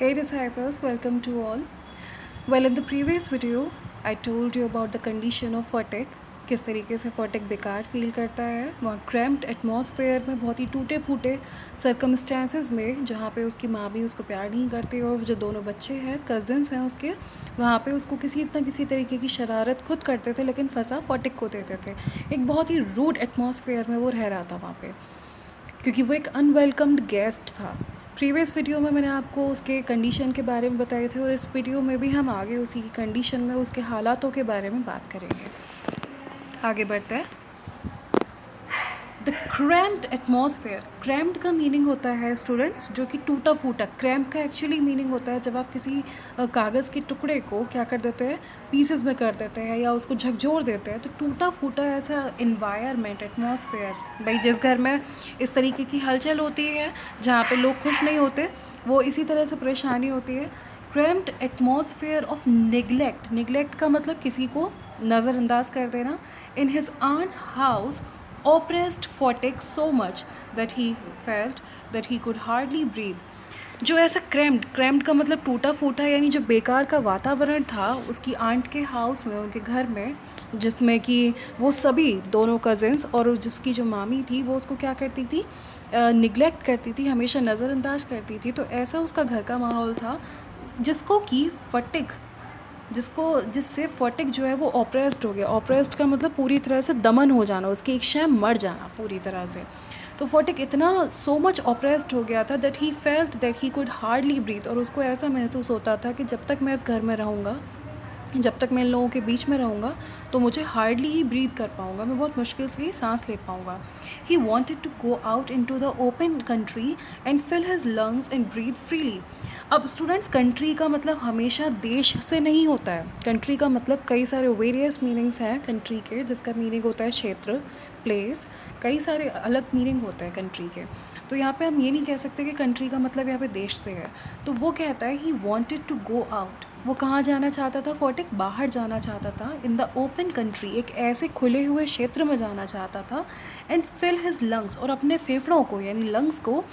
Hey disciples, welcome to all. Well, in the previous video, I told you about the condition of फटिक, किस तरीके से फटिक बेकार feel करता है वहाँ क्रैम्प्ड एटमॉस्फेयर में, बहुत ही टूटे फूटे सर्कमस्टेंसेस में, जहाँ पे उसकी माँ भी उसको प्यार नहीं करती और जो दोनों बच्चे हैं, कज़न्स हैं उसके, वहाँ पे उसको किसी न किसी तरीके की शरारत खुद करते थे, लेकिन फंसा फटिक को देते थे। एक बहुत ही रूड एटमॉस्फेयर में वो रह रहा था वहाँ पे, क्योंकि वो एक अनवेलकम्ड गेस्ट था। प्रीवियस वीडियो में मैंने आपको उसके कंडीशन के बारे में बताए थे और इस वीडियो में भी हम आगे उसी की कंडीशन में उसके हालातों के बारे में बात करेंगे। आगे बढ़ते हैं। द क्रैम्प्ड एटमॉस्फेयर, क्रैम्प्ड का मीनिंग होता है स्टूडेंट्स जो कि टूटा फूटा। क्रैम्प का एक्चुअली मीनिंग होता है जब आप किसी कागज़ के टुकड़े को क्या कर देते हैं, पीसेस में कर देते हैं या उसको झकझोर देते हैं, तो टूटा फूटा ऐसा इन्वायरमेंट, एटमॉस्फेयर। भाई जिस घर में इस तरीके की हलचल होती है, जहाँ पे लोग खुश नहीं होते, वो इसी तरह से परेशानी होती है। Cramped atmosphere of neglect, neglect का मतलब किसी को नज़रअंदाज कर देना। In his aunt's house oppressed Photic so much that he felt that he could hardly breathe. जो ऐसा क्रैम्ड का मतलब टूटा फूटा, यानी जो बेकार का वातावरण था उसकी आंट के हाउस में, उनके घर में, जिसमें कि वो सभी दोनों कज़न्स और जिसकी जो मामी थी वो उसको क्या करती थी, निगलेक्ट करती थी, हमेशा नज़रअंदाज करती थी। तो ऐसा उसका घर का माहौल था जिसको कि फटिक, जिससे फटिक जो है वो ऑप्रेस्ड हो गया। ऑप्रेस्ड का मतलब पूरी तरह से दमन हो जाना, उसकी इच्छाएं मर जाना पूरी तरह से। तो फटिक इतना सो मच ऑप्रेस्ड हो गया था that he felt that he could hardly breathe, और उसको ऐसा महसूस होता था कि जब तक मैं इस घर में रहूँगा, जब तक मैं इन लोगों के बीच में रहूँगा, तो मुझे हार्डली ही ब्रीथ कर पाऊँगा, मैं बहुत मुश्किल से ही सांस ले पाऊँगा। He wanted to go out into the open country and fill his lungs and breathe freely. अब स्टूडेंट्स, कंट्री का मतलब हमेशा देश से नहीं होता है। कंट्री का मतलब कई सारे वेरियस मीनिंग्स हैं कंट्री के, जिसका मीनिंग होता है क्षेत्र, प्लेस, कई सारे अलग मीनिंग होते हैं कंट्री के। तो यहाँ पे हम ये नहीं कह सकते कि कंट्री का मतलब यहाँ पे देश से है। तो वो कहता है he wanted to go out, वो कहाँ जाना चाहता था फटिक, बाहर जाना चाहता था, इन द ओपन कंट्री, एक ऐसे खुले हुए क्षेत्र में जाना चाहता था, एंड फिल हिज लंग्स, और अपने फेफड़ों को यानी लंग्स को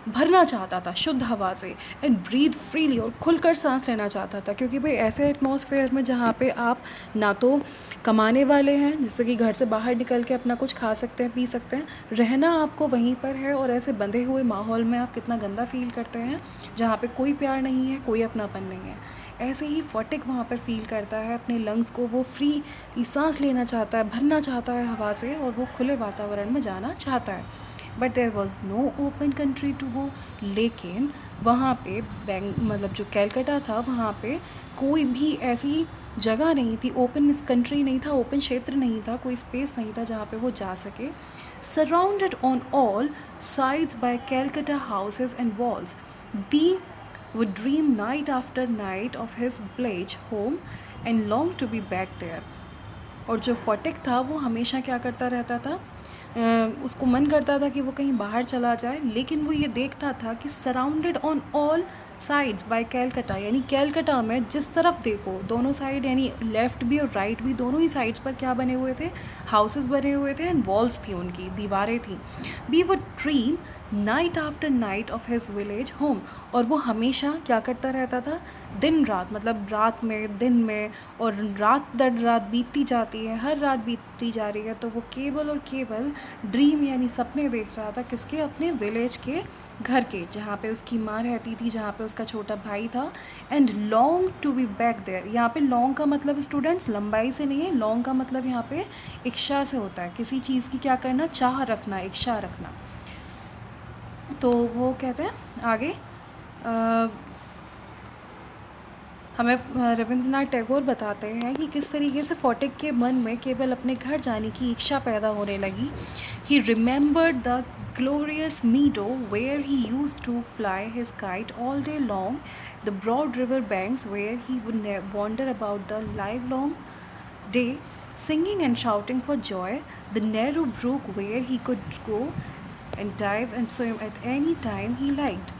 भरना चाहता था शुद्ध हवा से, एंड ब्रीथ फ्रीली, और खुलकर सांस लेना चाहता था। क्योंकि भाई ऐसे एटमॉस्फेयर में जहाँ पे आप ना तो कमाने वाले हैं, जिससे कि घर से बाहर निकल के अपना कुछ खा सकते हैं, पी सकते हैं, रहना आपको वहीं पर है, और ऐसे बंधे हुए माहौल में आप कितना गंदा फील करते हैं, जहाँ पे कोई प्यार नहीं है, कोई अपनापन नहीं है। ऐसे ही फटिक वहाँ पर फील करता है अपने लंग्स को, वो फ्री सांस लेना चाहता है, भरना चाहता है हवा से, और वो खुले वातावरण में जाना चाहता है। But there was no open country to go, लेकिन वहाँ पे मतलब जो कैलकटा था, वहाँ पे कोई भी ऐसी जगह नहीं थी, ओपन कंट्री नहीं था, ओपन क्षेत्र नहीं था, कोई स्पेस नहीं था जहाँ पे वो जा सके। Surrounded on all sides by Calcutta houses and walls, be would dream night after night of his village home and longed to be back there. और जो फटिक था वो हमेशा क्या करता रहता था, उसको मन करता था कि वो कहीं बाहर चला जाए, लेकिन वो ये देखता था कि surrounded on all sides by Calcutta, यानी कैलकटा में जिस तरफ देखो, दोनों साइड यानी लेफ़्ट भी और राइट भी, दोनों ही साइड्स पर क्या बने हुए थे, हाउसेस बने हुए थे, एंड वॉल्स थी, उनकी दीवारें थी। Be would dream night after night of his village home, और वो हमेशा क्या करता रहता था, दिन रात, मतलब रात में, दिन में, और रात दर रात बीतती जाती है, हर रात बीतती जा रही है, तो वो केवल और केवल ड्रीम यानी सपने देख रहा था, किसके, अपने विलेज के, घर के, जहाँ पे उसकी माँ रहती थी, जहाँ पे उसका छोटा भाई था, and long to be back there. यहाँ पे लॉन्ग का मतलब स्टूडेंट्स लंबाई से नहीं है, लॉन्ग का मतलब यहाँ पे इच्छा से होता है, किसी चीज़ की क्या करना, चाह रखना, इच्छा रखना। तो वो कहते हैं आगे, हमें रविंद्रनाथ टैगोर बताते हैं कि किस तरीके से फटिक के मन में केवल अपने घर जाने की इच्छा पैदा होने लगी। He remembered the glorious meadow where he used to fly his kite all day long, the broad river banks where he would wander about the livelong day, singing and shouting for joy, the narrow brook where he could go and dive and swim at any time he liked.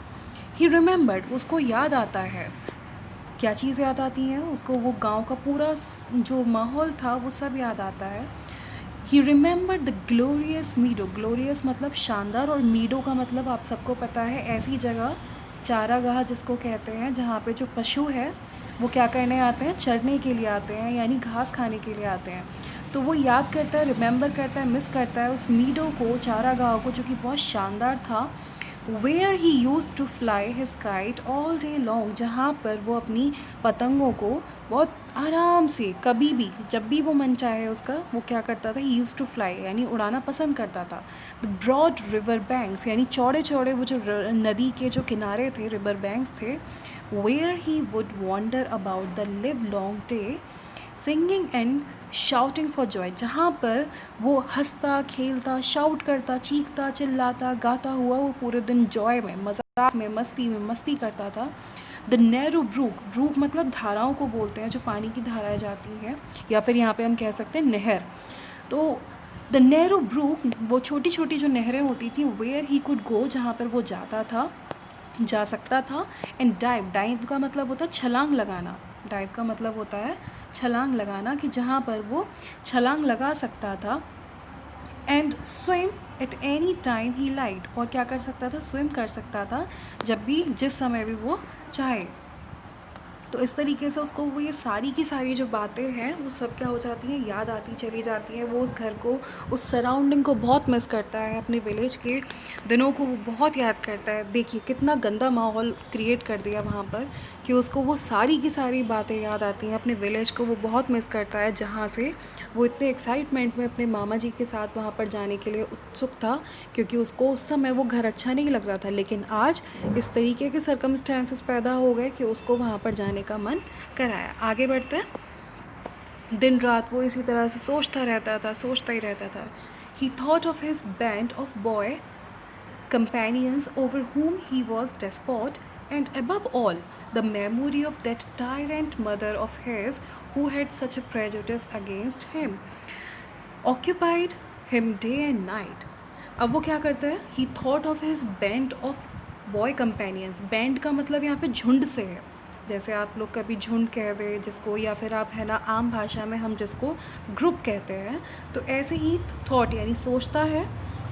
He remembered, उसको याद आता है, क्या चीज़ याद आती हैं उसको, वो गांव का पूरा जो माहौल था वो सब याद आता है। He remember the glorious meadow, glorious मतलब शानदार, और मीडो का मतलब आप सबको पता है ऐसी जगह चारागाह जिसको कहते हैं, जहाँ पे जो पशु है वो क्या करने आते हैं, चरने के लिए आते हैं, यानी घास खाने के लिए आते हैं। तो वो याद करता है, रिमेंबर करता है, मिस करता है उस मीडो को, चारागाह को, जो कि बहुत शानदार था। Where he use to fly his kite all day long, जहाँ पर वो अपनी पतंगों को बहुत आराम से कभी भी, जब भी वो मन चाहे उसका, वो क्या करता था, ही यूज़ टू फ्लाई यानी उड़ाना पसंद करता था। द ब्रॉड रिवर बैंक्स, यानी चौड़े चौड़े वो जो नदी के जो किनारे थे, रिवर बैंक्स थे, where he would wander about the livelong day singing and shouting for joy, जहाँ पर वो हंसता खेलता, शाउट करता, चीखता चिल्लाता गाता हुआ वो पूरे दिन जॉय में, मजाक में, मस्ती करता था। द नैरो ब्रूक, ब्रूक मतलब धाराओं को बोलते हैं, जो पानी की धाराएं जाती हैं, या फिर यहाँ पे हम कह सकते हैं नहर। तो द नैरो ब्रूक, वो छोटी छोटी जो नहरें होती थी, वेयर ही कुड गो, जहाँ पर वो जाता था, जा सकता था। एंड डाइव, डाइव का मतलब होता है छलांग लगाना, डाइव का मतलब होता है छलांग लगाना, कि जहाँ पर वो छलांग लगा सकता था। And swim at any time he like, और क्या कर सकता था, स्विम कर सकता था जब भी, जिस समय भी वो चाहे। तो इस तरीके से उसको वो ये सारी की सारी जो बातें हैं वो सब क्या हो जाती हैं, याद आती चली जाती हैं। वो उस घर को, उस सराउंडिंग को बहुत मिस करता है, अपने विलेज के दिनों को वो बहुत याद करता है। देखिए कितना गंदा माहौल क्रिएट कर दिया वहाँ पर, कि उसको वो सारी की सारी बातें याद आती हैं, अपने विलेज को वो बहुत मिस करता है, जहाँ से वो इतने एक्साइटमेंट में अपने मामा जी के साथ वहाँ पर जाने के लिए उत्सुक था, क्योंकि उसको उस समय वो घर अच्छा नहीं लग रहा था। लेकिन आज इस तरीके के सर्कमस्टेंसेस पैदा हो गए कि उसको वहाँ पर जाने का मन कराया। आगे बढ़ते हैं। दिन रात वो इसी तरह से सोचता रहता था, सोचता ही रहता था। ही thought of his band of boy companions over whom he was despot, and above all, the memory of that tyrant mother of his who had such a prejudice against him occupied him day and night. अब वो क्या करता है, he thought of his band of boy companions, band का मतलब यहाँ पे झुंड से है, जैसे आप लोग कभी झुंड कह दे जिसको, या फिर आप है ना आम भाषा में हम जिसको ग्रुप कहते हैं, तो ऐसे ही थॉट यानी सोचता है,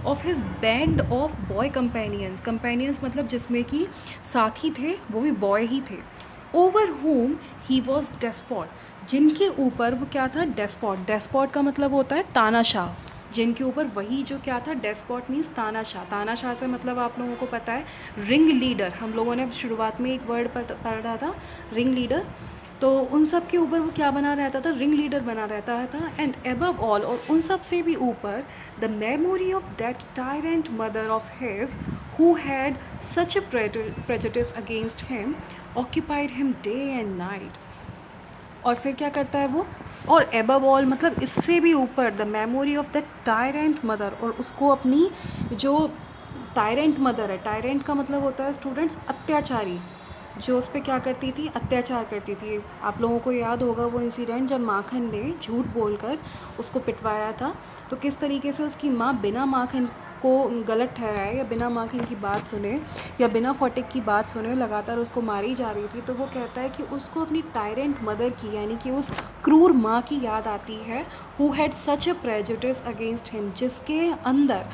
of his band of boy companions, companions मतलब जिसमें कि साथी थे, वो भी बॉय ही थे। Over home he was despot, जिनके ऊपर वो क्या था, डेस्पॉट, डेस्पॉट का मतलब होता है तानाशाह, जिनके ऊपर वही जो क्या था, डेस्पॉट मीन्स तानाशाह, तानाशाह से मतलब आप लोगों को पता है रिंग लीडर, हम लोगों ने शुरुआत में एक वर्ड पढ़ा था रिंग लीडर, तो उन सब के ऊपर वो क्या बना रहता था, रिंग लीडर बना रहता था। एंड अबव ऑल, और उन सब से भी ऊपर, the memory of that tyrant mother of his who had such a prejudice against him occupied him day and night. और फिर क्या करता है वो, और एबव ऑल मतलब इससे भी ऊपर, the memory of the tyrant mother, और उसको अपनी जो टायरेंट मदर है, टायरेंट का मतलब होता है स्टूडेंट्स अत्याचारी, जो उस पर क्या करती थी, अत्याचार करती थी। आप लोगों को याद होगा वो इंसिडेंट जब माखन ने झूठ बोलकर उसको पिटवाया था, तो किस तरीके से उसकी माँ बिना माखन को गलत ठहराए, या बिना माखन की बात सुने, या बिना फॉटिक की बात सुने लगातार उसको मारी जा रही थी। तो वो कहता है कि उसको अपनी टायरेंट मदर की, यानी कि उस क्रूर माँ की याद आती है, who had such a prejudice against him, जिसके अंदर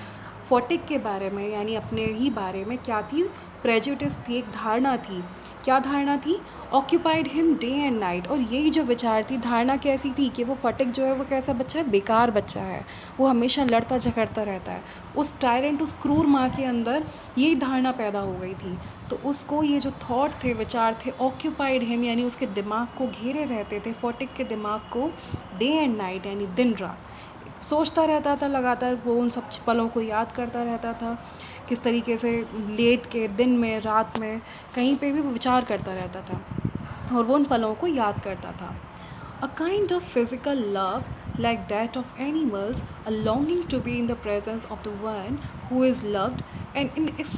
फॉटिक के बारे में, यानी अपने ही बारे में क्या थी, प्रेजुडिस थी, एक धारणा थी। क्या धारणा थी, occupied him day and night. और यही जो विचार थी, धारणा कैसी थी कि वो फटिक जो है वो कैसा बच्चा है, बेकार बच्चा है, वो हमेशा लड़ता झगड़ता रहता है। उस टायरेंट, उस क्रूर माँ के अंदर यही धारणा पैदा हो गई थी। तो उसको ये जो थॉट थे, विचार थे, ऑक्यूपाइड हिम यानी उसके दिमाग को घेरे रहते थे, फटिक के दिमाग को, डे एंड नाइट यानी दिन रात सोचता रहता था लगातार। वो उन सब पलों को याद करता रहता था, किस तरीके से लेट के, दिन में, रात में, कहीं पे भी वो विचार करता रहता था, और वो उन पलों को याद करता था। A kind of physical love like that of animals, a longing to be in the presence of the one who is loved, an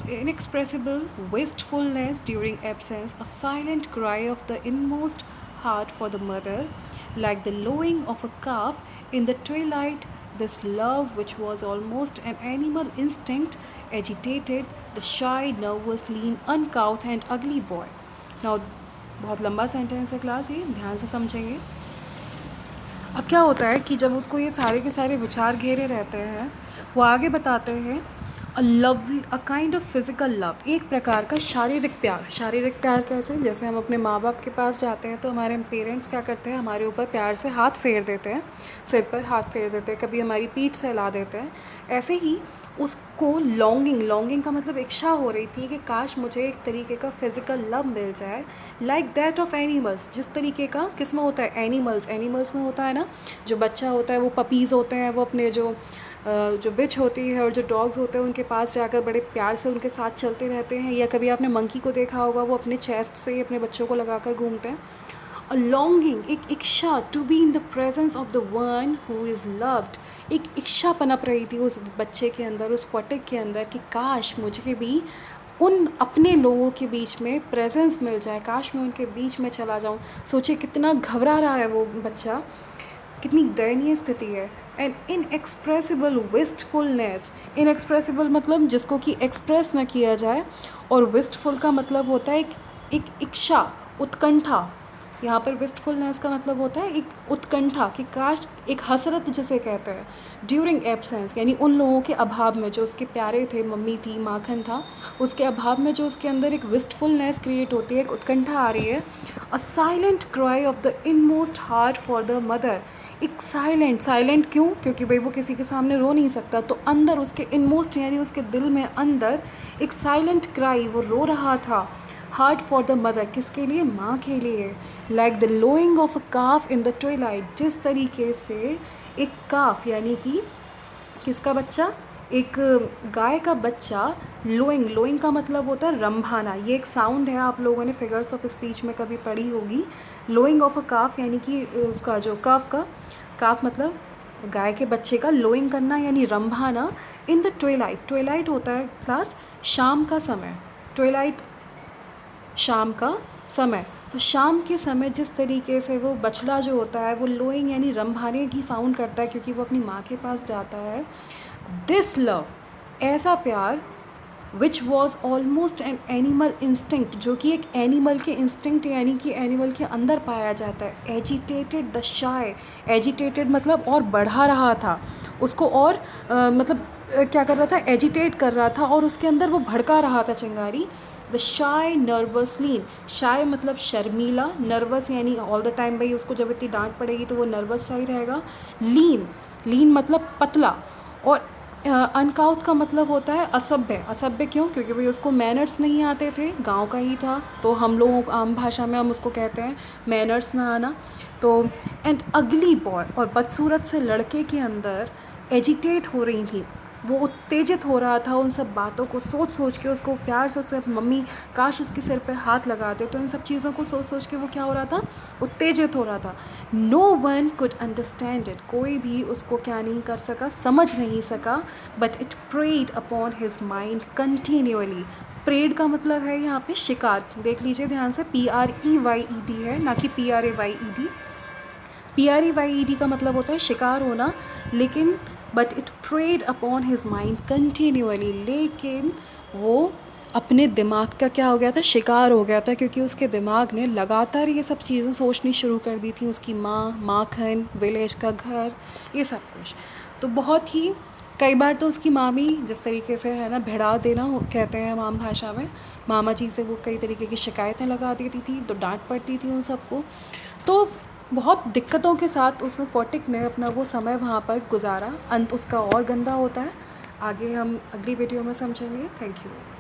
inexpressible wistfulness during absence, a silent cry of the inmost heart for the mother, like the lowing of a calf in the twilight. This love, which was almost an animal instinct, agitated the shy, nervous, lean, uncouth and ugly boy. Now, बहुत लंबा sentence है class, ये ध्यान से समझेंगे। अब क्या होता है कि जब उसको ये सारे के सारे विचार घेरे रहते हैं, वो आगे बताते हैं, a kind of physical love, एक प्रकार का शारीरिक प्यार कैसे? जैसे हम अपने माँ बाप के पास जाते हैं तो हमारे पेरेंट्स क्या करते हैं, हमारे ऊपर प्यार से हाथ फेर देते हैं, सिर पर हाथ फेर देते हैं, कभी हमारी पीठ सहला देते हैं। ऐसे ही उसको लॉन्गिंग का मतलब इच्छा हो रही थी कि काश मुझे एक तरीके का फिज़िकल लव मिल जाए, लाइक दैट ऑफ एनिमल्स। जिस तरीके का किस में होता है, एनिमल्स में होता है ना, जो बच्चा होता है वो पपीज़ होते हैं, वो अपने जो बिच होती है और जो डॉग्स होते हैं उनके पास जाकर बड़े प्यार से उनके साथ चलते रहते हैं। या कभी आपने मंकी को देखा होगा, वो अपने चेस्ट से ही अपने बच्चों को लगाकर घूमते हैं। अ लॉन्गिंग, एक इच्छा to be in the presence of the one who is loved. एक इच्छा पनप रही थी उस बच्चे के अंदर, उस फटिक के अंदर, कि काश मुझे भी उन अपने लोगों के बीच में प्रेजेंस मिल जाए, काश मैं उनके बीच में चला जाऊं। सोचिए कितना घबरा रहा है वो बच्चा, कितनी दयनीय स्थिति है। एंड इनएक्सप्रेसिबल विस्टफुलनेस, इनएक्सप्रेसिबल मतलब जिसको कि एक्सप्रेस ना किया जाए, और विस्टफुल का मतलब होता है एक इच्छा, उत्कंठा। यहाँ पर विस्टफुलनेस का मतलब होता है एक उत्कंठा, कि काश, एक हसरत जिसे कहते हैं, ड्यूरिंग एब्सेंस, यानी उन लोगों के अभाव में जो उसके प्यारे थे, मम्मी थी, माखन था, उसके अभाव में जो उसके अंदर एक विस्टफुलनेस क्रिएट होती है, एक उत्कंठा आ रही है। A silent cry of the inmost heart for the mother. एक साइलेंट क्यों? क्योंकि भाई वो किसी के सामने रो नहीं सकता, तो अंदर उसके इनमोस्ट यानी उसके दिल में अंदर एक साइलेंट क्राई, वो रो रहा था। हार्ट फॉर द मदर, किसके लिए? माँ के लिए। Like the lowing of a calf in the twilight, जिस तरीके से एक काफ यानी कि किसका बच्चा, एक गाय का बच्चा लोइंग का मतलब होता है रंभाना। ये एक साउंड है, आप लोगों ने फिगर्स ऑफ स्पीच में कभी पढ़ी होगी। लोइंग ऑफ अ काफ यानी कि उसका जो काफ मतलब गाय के बच्चे का लोइंग करना यानी रंभाना। इन द ट्वेलाइट होता है क्लास शाम का समय, ट्वेलाइट शाम का समय। तो शाम के समय जिस तरीके से वो बछड़ा जो होता है वो लोइंग यानी रंभाने की साउंड करता है, क्योंकि वो अपनी माँ के पास जाता है। दिस लव, ऐसा प्यार, which was almost an animal instinct, जो कि एक एनिमल के इंस्टिंक्ट यानी कि एनिमल के अंदर पाया जाता है। एजिटेटेड द शाय, एजिटेटेड मतलब और बढ़ा रहा था उसको, और मतलब क्या कर रहा था, एजिटेट कर रहा था, और उसके अंदर वो भड़का रहा था चिंगारी। द शाय नर्वस लीन, शाय मतलब शर्मीला, नर्वस यानी ऑल द टाइम भाई उसको जब इतनी डांट पड़ेगी तो वो नर्वस सा ही रहेगा। लीन मतलब पतला, और अनकाउथ का मतलब होता है असभ्य क्यों? क्योंकि भाई उसको मैनर्स नहीं आते थे, गांव का ही था, तो हम लोगों आम भाषा में हम उसको कहते हैं मैनर्स ना आना। तो एंड अगली बॉय, और बदसूरत से लड़के के अंदर एजिटेट हो रही थी, वो उत्तेजित हो रहा था उन सब बातों को सोच सोच के। उसको प्यार से उससे मम्मी काश उसके सिर पे हाथ लगाते, तो इन सब चीज़ों को सोच सोच के वो क्या हो रहा था, उत्तेजित हो रहा था। No one could understand it, कोई भी उसको क्या नहीं कर सका, समझ नहीं सका। But it preyed upon his mind continuously. Preyed का मतलब है यहाँ पे शिकार, देख लीजिए ध्यान से, PREYED है, ना कि PRAYED। PREYED का मतलब होता है शिकार होना, लेकिन but it preyed upon his mind continuously, लेकिन वो अपने दिमाग का क्या हो गया था, शिकार हो गया था, क्योंकि उसके दिमाग ने लगातार ये सब चीज़ें सोचनी शुरू कर दी थी, उसकी माँ, माखन, विलेज का घर, ये सब कुछ। तो बहुत ही, कई बार तो उसकी मामी जिस तरीके से है ना भिड़ा देना कहते हैं हम आम भाषा में, मामा जी से वो कई तरीके की शिकायतें लगा देती थी, तो डांट पड़ती थी उन सबको। तो बहुत दिक्कतों के साथ उसने फोर्टिक ने अपना वो समय वहाँ पर गुजारा। अंत उसका और गंदा होता है, आगे हम अगली वीडियो में समझेंगे। Thank you.